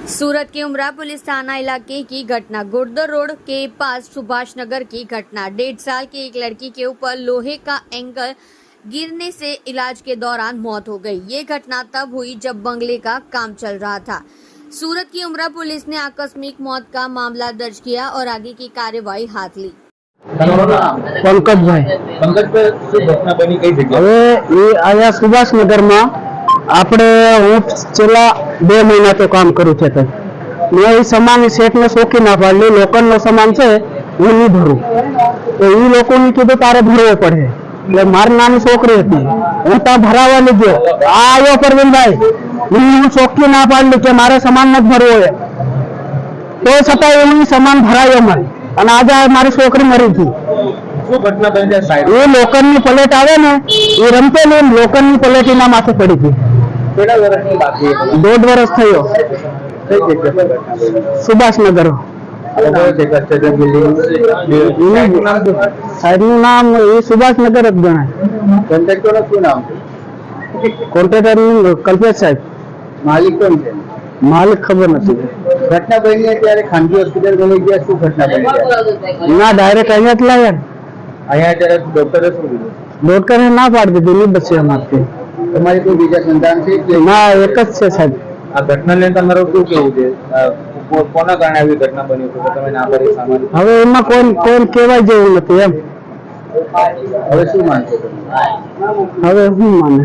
सूरत के उमरा पुलिस थाना इलाके की घटना। गुर्दर रोड के पास सुभाष नगर की घटना। 1.5 साल की एक लड़की के ऊपर लोहे का एंगल गिरने से इलाज के दौरान मौत हो गई। ये घटना तब हुई जब बंगले का काम चल रहा था। सूरत की उमरा पुलिस ने आकस्मिक मौत का मामला दर्ज किया और आगे की कार्यवाही हाथ ली। पंकजभाई घटना बनी कई जगह હવે એ આયા સુભાષનગરમાં આપણે હું છેલ્લા 2 મહિનાથી કામ કરું છે મેં એ સમાન શેઠને શોખી ના પાડલી લોકોનો સમાન છે હું નહીં ભરું તો એ લોકોને કીધું તારે ભરવો પડે એટલે મારી નાની છોકરી હતી હું ત્યાં ભરાવા લીધો આ આવ્યો પરવીનભાઈ હું શોખી ના પાડલી કે મારે સમાન નથી ભરવો હોય તો છતાં એવું સમાન ભરાયો મને અને આજે મારી છોકરી મરી ગઈ। શું ઘટના બની છે સાહેબ? એ લોખંડની પ્લેટ આવે ને એ રમતેલી લોખંડની પ્લેટ એના માથે પડી ગઈ। કેટલા વર્ષની વાત છે? 1.5 વર્ષ થયો। કઈ જગ્યા પર ઘટના બની? સુભાષનગર સાહેબનું નામ એ સુભાષનગર જ ગણાય। કોન્ટ્રાક્ટરનું શું નામ? કોન્ટ્રાક્ટરનું કલ્પેશ સાહેબ। માલિક કોણ છે? માલિક ખબર નથી। ઘટના બની ત્યારે ખાનગી હોસ્પિટલ ગઈ ગયા શું ઘટના બની છે? ના ડાયરેક્ટ અહીંયા જ લાવ્યા। અહીંયા ત્યારે ડોક્ટરે શું કીધું? ડોક્ટરે ના પાડી દીધી નહીં બચે અમારથી। તમારી કોઈ બીજા સંતાન છે કે ના એક જ છે સાહેબ। આ ઘટના લઈને તમારું શું કેવું છે? કોના કારણે આવી ઘટના બની છે તમે ના કરી સામાન? હવે એમાં કોઈ કહેવાય જેવું નથી એમ। હવે શું માનશો તમે? હવે શું માને।